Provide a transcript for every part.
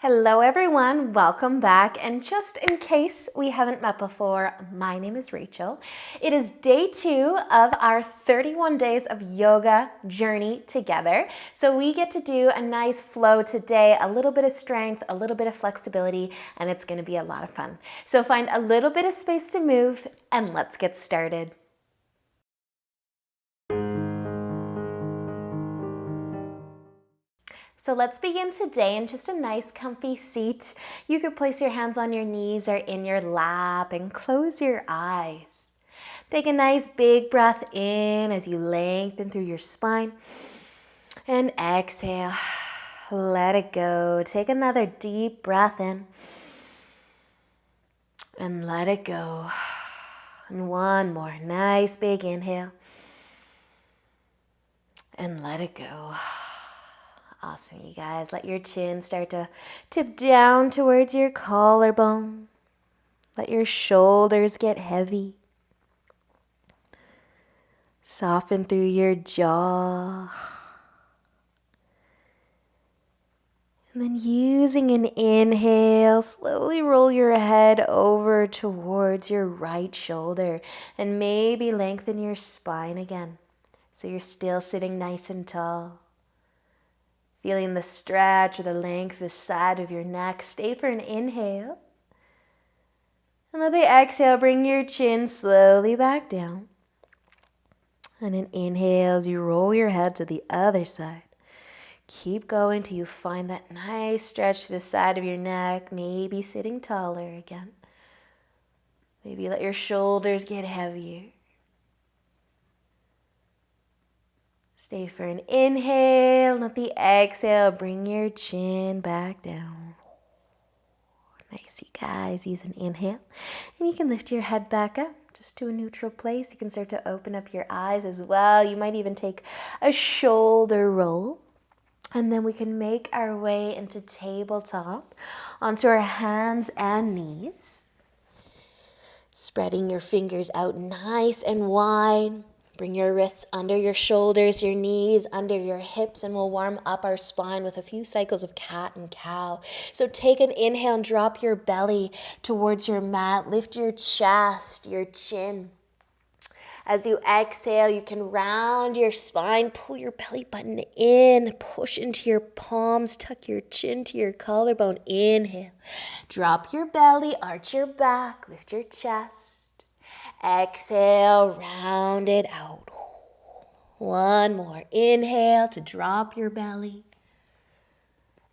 Hello everyone, welcome back. And just in case we haven't met before, my name is Rachel. It is day 2 of our 31 days of yoga journey together. So we get to do a nice flow today, a little bit of strength, a little bit of flexibility, and it's going to be a lot of fun. So find a little bit of space to move and let's get started. So let's begin today in just a nice comfy seat. You could place your hands on your knees or in your lap and close your eyes. Take a nice big breath in as you lengthen through your spine and exhale. Let it go. Take another deep breath in and let it go. And one more nice big inhale and let it go. Awesome, you guys. Let your chin start to tip down towards your collarbone. Let your shoulders get heavy. Soften through your jaw. And then using an inhale, slowly roll your head over towards your right shoulder and maybe lengthen your spine again so you're still sitting nice and tall. Feeling the stretch or the length, the side of your neck. Stay for an inhale. And let the exhale bring your chin slowly back down. And an inhale as you roll your head to the other side. Keep going till you find that nice stretch to the side of your neck. Maybe sitting taller again. Maybe let your shoulders get heavier. Stay for an inhale, let the exhale bring your chin back down. Nice, you guys. Use an inhale. And you can lift your head back up just to a neutral place. You can start to open up your eyes as well. You might even take a shoulder roll. And then we can make our way into tabletop onto our hands and knees. Spreading your fingers out nice and wide. Bring your wrists under your shoulders, your knees under your hips, and we'll warm up our spine with a few cycles of cat and cow. So take an inhale and drop your belly towards your mat. Lift your chest, your chin. As you exhale, you can round your spine, pull your belly button in, push into your palms, tuck your chin to your collarbone. Inhale. Drop your belly, arch your back, lift your chest. Exhale, round it out. One more. Inhale to drop your belly.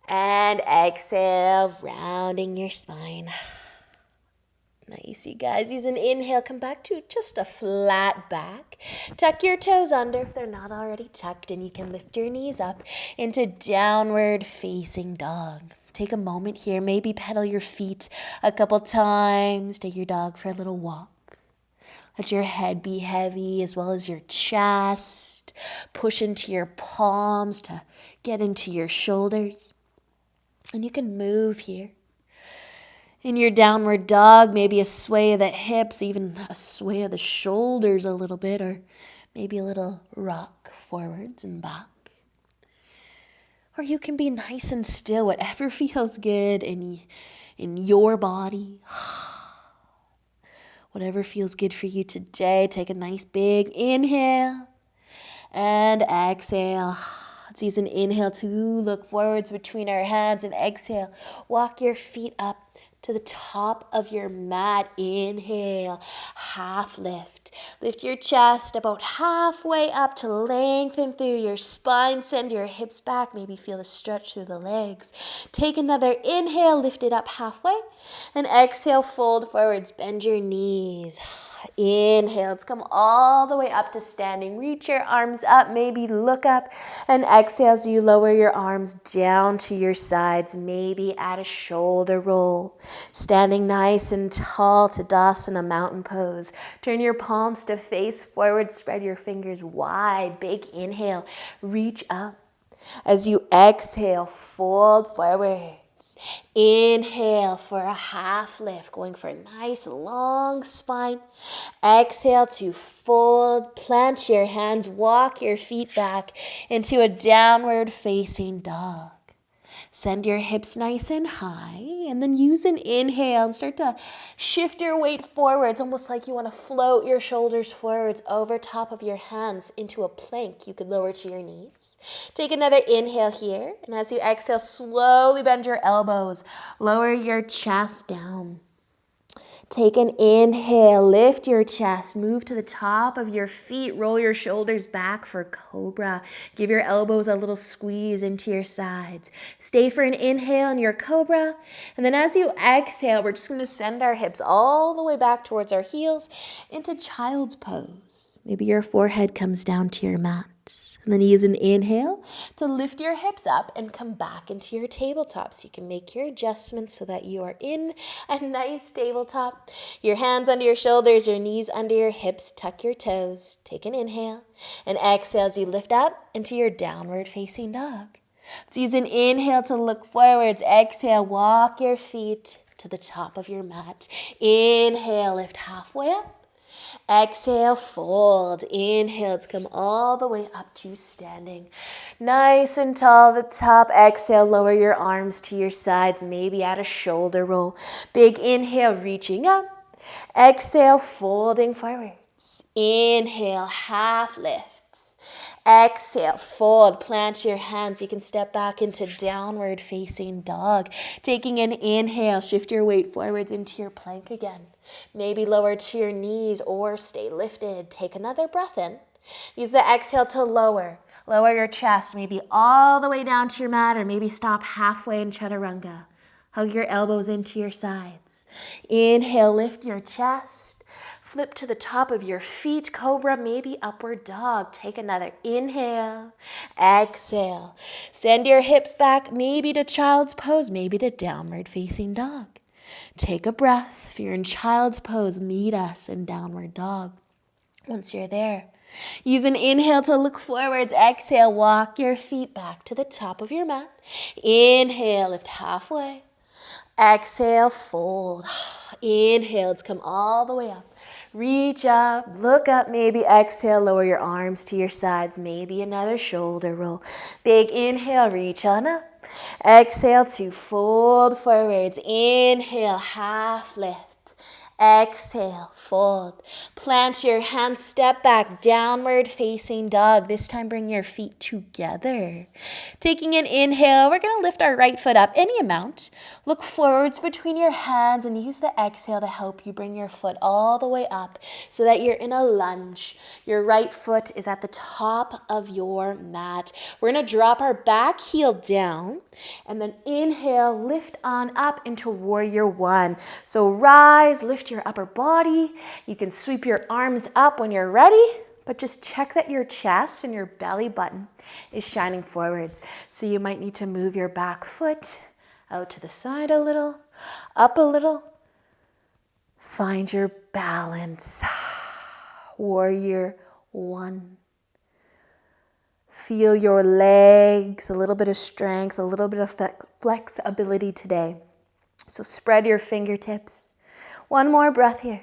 And exhale, rounding your spine. Nice, you guys. Use an inhale. Come back to just a flat back. Tuck your toes under if they're not already tucked. And you can lift your knees up into downward facing dog. Take a moment here. Maybe pedal your feet a couple times. Take your dog for a little walk. Let your head be heavy as well as your chest. Push into your palms to get into your shoulders. And you can move here. In your downward dog, maybe a sway of the hips, even a sway of the shoulders a little bit, or maybe a little rock forwards and back. Or you can be nice and still, whatever feels good in your body. Whatever feels good for you today, take a nice big inhale and exhale. Let's use an inhale to look forwards between our hands and exhale. Walk your feet up to the top of your mat. Inhale, half lift. Lift your chest about halfway up to lengthen through your spine. Send your hips back. Maybe feel the stretch through the legs. Take another inhale, lift it up halfway. And exhale, fold forwards, bend your knees. Inhale, let's come all the way up to standing. Reach your arms up, maybe look up. And exhale as you lower your arms down to your sides. Maybe add a shoulder roll. Standing nice and tall, Tadasana, mountain pose. Turn your palms to face forward. Spread your fingers wide. Big inhale. Reach up. As you exhale, fold forward. Inhale for a half lift, going for a nice long spine. Exhale to fold, plant your hands, walk your feet back into a downward facing dog. Send your hips nice and high, and then use an inhale and start to shift your weight forwards, almost like you want to float your shoulders forwards over top of your hands into a plank. You could lower to your knees. Take another inhale here, and as you exhale, slowly bend your elbows. Lower your chest down. Take an inhale, lift your chest, move to the top of your feet, roll your shoulders back for cobra. Give your elbows a little squeeze into your sides. Stay for an inhale in your cobra. And then as you exhale, we're just going to send our hips all the way back towards our heels into child's pose. Maybe your forehead comes down to your mat. And then use an inhale to lift your hips up and come back into your tabletop. So you can make your adjustments so that you are in a nice tabletop. Your hands under your shoulders, your knees under your hips. Tuck your toes. Take an inhale. And exhale as you lift up into your downward facing dog. Let's use an inhale to look forwards. Exhale, walk your feet to the top of your mat. Inhale, lift halfway up. Exhale, fold. Inhale to come all the way up to standing. Nice and tall at the top. Exhale, lower your arms to your sides. Maybe add a shoulder roll. Big inhale, reaching up. Exhale, folding forwards. Inhale, half lift. Exhale, fold, plant your hands. You can step back into downward facing dog. Taking an inhale, shift your weight forwards into your plank again. Maybe lower to your knees or stay lifted. Take another breath in. Use the exhale to lower. Lower your chest, maybe all the way down to your mat, or maybe stop halfway in chaturanga. Hug your elbows into your sides. Inhale, lift your chest. Flip to the top of your feet, cobra, maybe upward dog. Take another inhale. Exhale. Send your hips back, maybe to child's pose, maybe to downward facing dog. Take a breath. If you're in child's pose, meet us in downward dog. Once you're there, use an inhale to look forwards. Exhale, walk your feet back to the top of your mat. Inhale, lift halfway. Exhale, fold. Inhale to come all the way up. Reach up, look up, maybe exhale, lower your arms to your sides, maybe another shoulder roll. Big inhale, reach on up. Exhale to fold forwards. Inhale, half lift. Exhale, fold. Plant your hands, step back, downward facing dog. This time bring your feet together. Taking an inhale, we're going to lift our right foot up any amount. Look forwards between your hands and use the exhale to help you bring your foot all the way up so that you're in a lunge. Your right foot is at the top of your mat. We're going to drop our back heel down and then inhale, lift on up into warrior one. So rise, lift your upper body. You can sweep your arms up when you're ready, but just check that your chest and your belly button is shining forwards. So you might need to move your back foot out to the side a little, up a little. Find your balance. Warrior one. Feel your legs, a little bit of strength, a little bit of flexibility today. So spread your fingertips. One more breath here.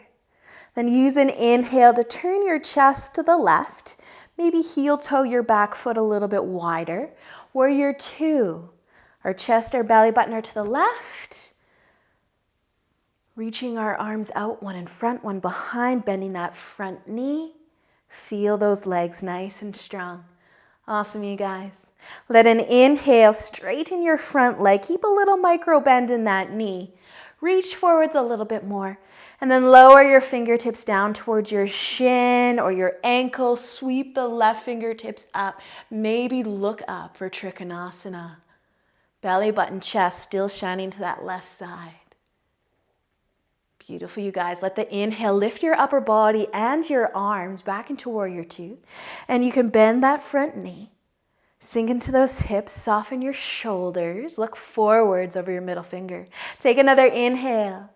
Then use an inhale to turn your chest to the left. Maybe heel toe your back foot a little bit wider. Warrior two. Our chest, our belly button are to the left. Reaching our arms out, one in front, one behind, bending that front knee. Feel those legs nice and strong. Awesome, you guys. Let an inhale straighten your front leg. Keep a little micro bend in that knee. Reach forwards a little bit more. And then lower your fingertips down towards your shin or your ankle. Sweep the left fingertips up. Maybe look up for Trikonasana. Belly button, chest still shining to that left side. Beautiful, you guys. Let the inhale lift your upper body and your arms back into warrior two. And you can bend that front knee. Sink into those hips, soften your shoulders, look forwards over your middle finger. Take another inhale.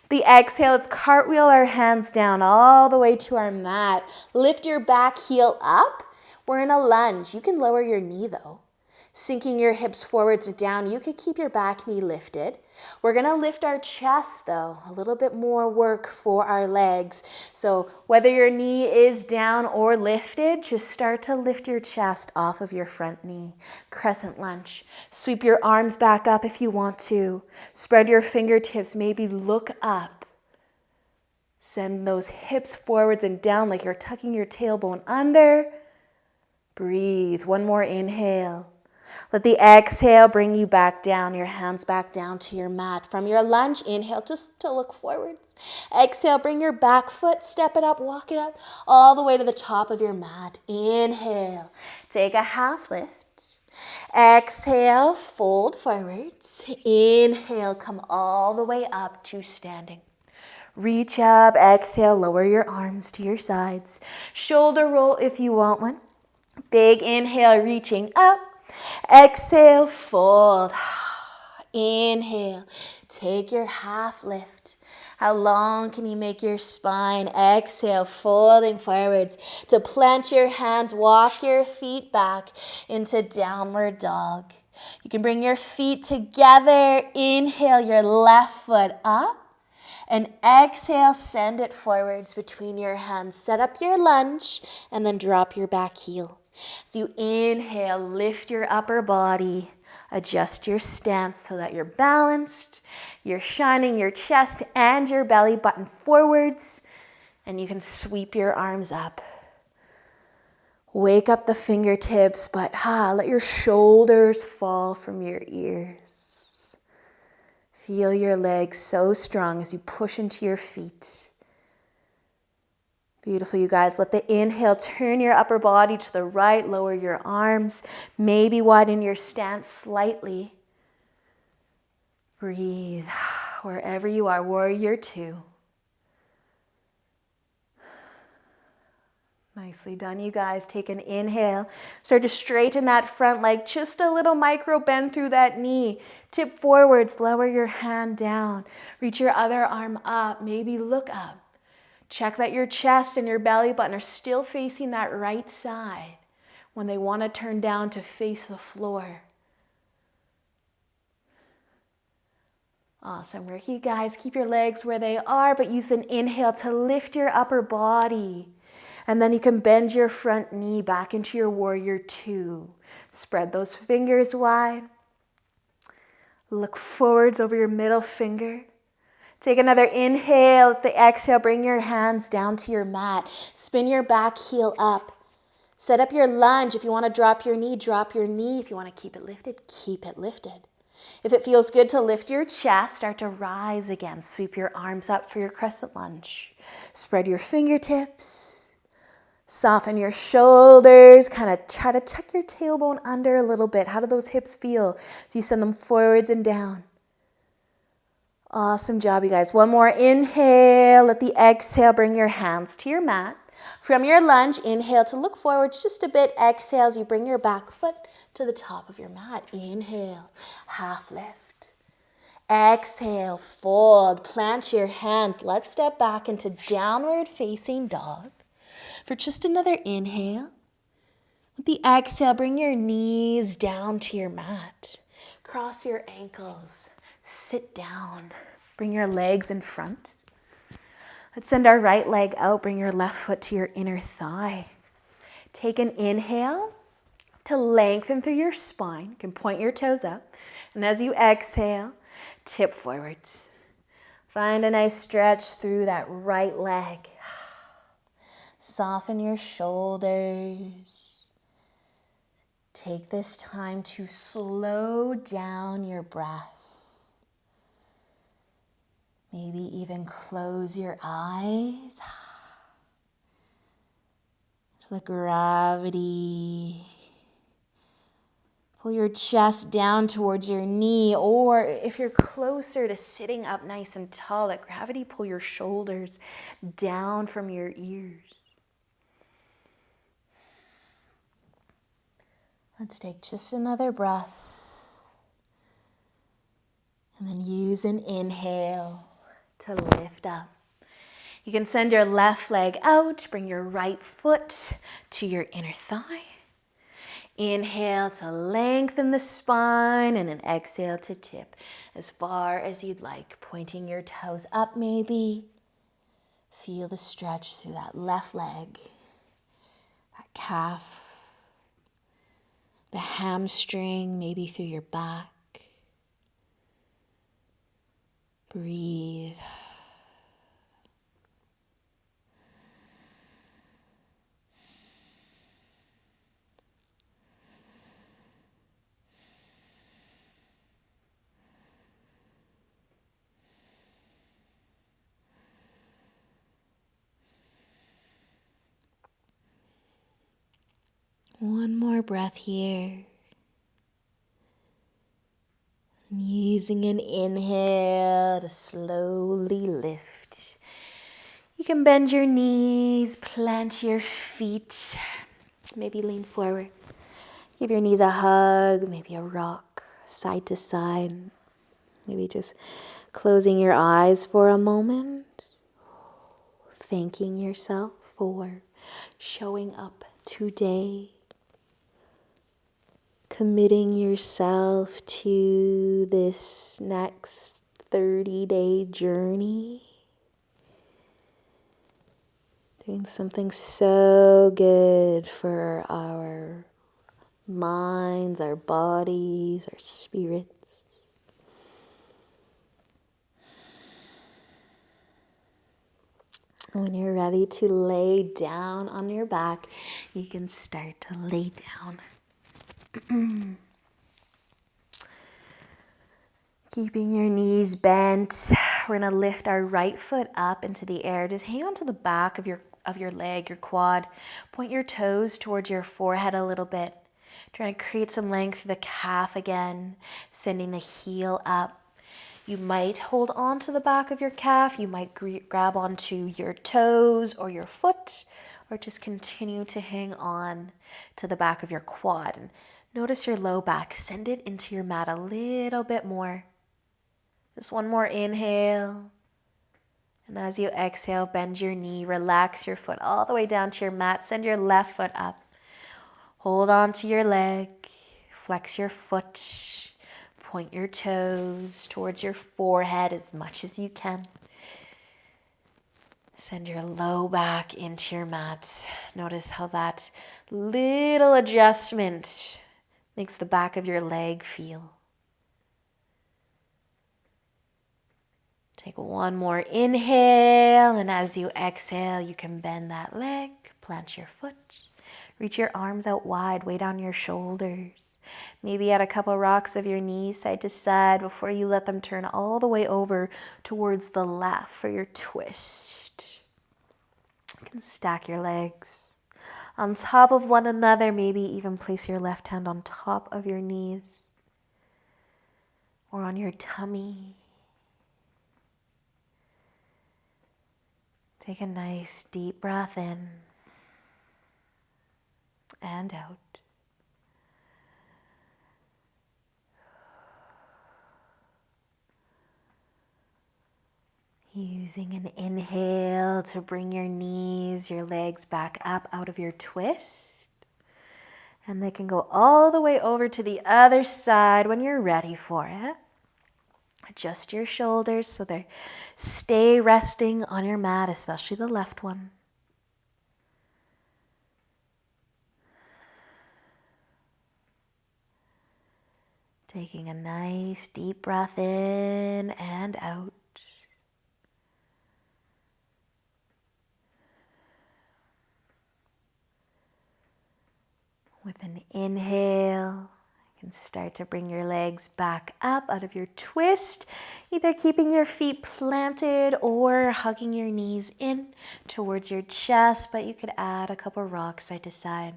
The exhale, let's cartwheel our hands down all the way to our mat. Lift your back heel up. We're in a lunge. You can lower your knee though. sinking your hips forwards and down. You could keep your back knee lifted. We're gonna lift our chest though, a little bit more work for our legs. So whether your knee is down or lifted, just start to lift your chest off of your front knee. Crescent lunge. Sweep your arms back up if you want to. Spread your fingertips, maybe look up. Send those hips forwards and down like you're tucking your tailbone under. Breathe. One more inhale. Let the exhale bring you back down, your hands back down to your mat. From your lunge, inhale just to look forwards. Exhale, bring your back foot, step it up, walk it up, all the way to the top of your mat. Inhale, take a half lift. Exhale, fold forwards. Inhale, come all the way up to standing. Reach up, exhale, lower your arms to your sides. Shoulder roll if you want one. Big inhale, reaching up. Exhale, fold. Inhale, take your half lift. How long can you make your spine? Exhale, folding forwards. To plant your hands, walk your feet back into downward dog. You can bring your feet together. Inhale, your left foot up. And exhale, send it forwards between your hands. Set up your lunge and then drop your back heel. As you inhale, lift your upper body, adjust your stance so that you're balanced. You're shining your chest and your belly button forwards, and you can sweep your arms up. Wake up the fingertips, but let your shoulders fall from your ears. Feel your legs so strong as you push into your feet. Beautiful, you guys. Let the inhale turn your upper body to the right, lower your arms, maybe widen your stance slightly. Breathe wherever you are, warrior two. Nicely done, you guys. Take an inhale. Start to straighten that front leg, just a little micro bend through that knee. Tip forwards, lower your hand down. Reach your other arm up, maybe look up. Check that your chest and your belly button are still facing that right side when they want to turn down to face the floor. Awesome work, you guys. Keep your legs where they are, but use an inhale to lift your upper body. And then you can bend your front knee back into your warrior two. Spread those fingers wide. Look forwards over your middle finger. Take another inhale. At the exhale, bring your hands down to your mat. Spin your back heel up. Set up your lunge. If you want to drop your knee, drop your knee. If you want to keep it lifted. If it feels good to lift your chest, start to rise again. Sweep your arms up for your crescent lunge. Spread your fingertips. Soften your shoulders. Kind of try to tuck your tailbone under a little bit. How do those hips feel as you send them forwards and down? Awesome job, you guys. One more inhale. Let the exhale bring your hands to your mat. From your lunge, inhale to look forward just a bit. Exhale as you bring your back foot to the top of your mat. Inhale, half lift. Exhale, fold. Plant your hands. Let's step back into downward facing dog. For just another inhale. With the exhale, bring your knees down to your mat. Cross your ankles. Sit down. Bring your legs in front. Let's send our right leg out. Bring your left foot to your inner thigh. Take an inhale to lengthen through your spine. You can point your toes up. And as you exhale, tip forwards. Find a nice stretch through that right leg. Soften your shoulders. Take this time to slow down your breath. Maybe even close your eyes. To the gravity. Pull your chest down towards your knee, or if you're closer to sitting up nice and tall, let gravity pull your shoulders down from your ears. Let's take just another breath. And then use an inhale to lift up. You can send your left leg out, bring your right foot to your inner thigh. Inhale to lengthen the spine and an exhale to tip as far as you'd like, pointing your toes up maybe. Feel the stretch through that left leg, that calf, the hamstring, maybe through your back. Breathe. One more breath here. And using an inhale to slowly lift. You can bend your knees, plant your feet, maybe lean forward. Give your knees a hug, maybe a rock, side to side. Maybe just closing your eyes for a moment. Thanking yourself for showing up today. Committing yourself to this next 30-day journey. Doing something so good for our minds, our bodies, our spirits. When you're ready to lay down on your back, you can start to lay down. Keeping your knees bent, we're going to lift our right foot up into the air. Just hang on to the back of your leg, your quad. Point your toes towards your forehead a little bit. Trying to create some length through the calf again, sending the heel up. You might hold on to the back of your calf. You might grab onto your toes or your foot, or just continue to hang on to the back of your quad. And notice your low back. Send it into your mat a little bit more. Just one more inhale. And as you exhale, bend your knee, relax your foot all the way down to your mat. Send your left foot up. Hold on to your leg. Flex your foot. Point your toes towards your forehead as much as you can. Send your low back into your mat. Notice how that little adjustment makes the back of your leg feel. Take one more inhale, and as you exhale, you can bend that leg, plant your foot, reach your arms out wide, way down your shoulders. Maybe add a couple rocks of your knees side to side before you let them turn all the way over towards the left for your twist. You can stack your legs on top of one another, maybe even place your left hand on top of your knees or on your tummy. Take a nice deep breath in and out. Using an inhale to bring your knees, your legs back up out of your twist. And they can go all the way over to the other side when you're ready for it. Adjust your shoulders so they stay resting on your mat, especially the left one. Taking a nice deep breath in and out. With an inhale, you can start to bring your legs back up out of your twist, either keeping your feet planted or hugging your knees in towards your chest, but you could add a couple rocks side to side.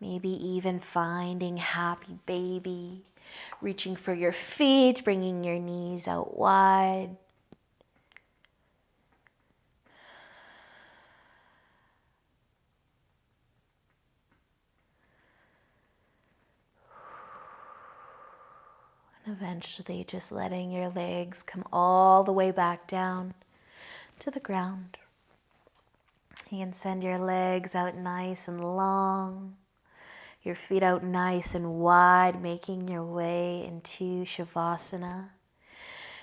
Maybe even finding happy baby, reaching for your feet, bringing your knees out wide. And eventually just letting your legs come all the way back down to the ground. You can send your legs out nice and long. Your feet out nice and wide, making your way into Shavasana.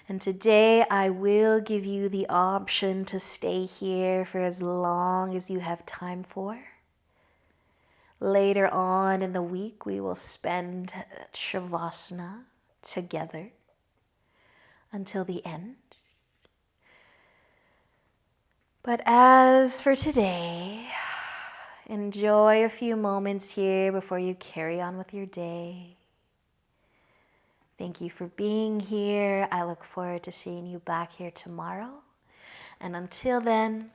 And today I will give you the option to stay here for as long as you have time for. Later on in the week, we will spend Shavasana together until the end. But as for today, enjoy a few moments here before you carry on with your day. Thank you for being here. I look forward to seeing you back here tomorrow. And until then,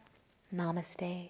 namaste.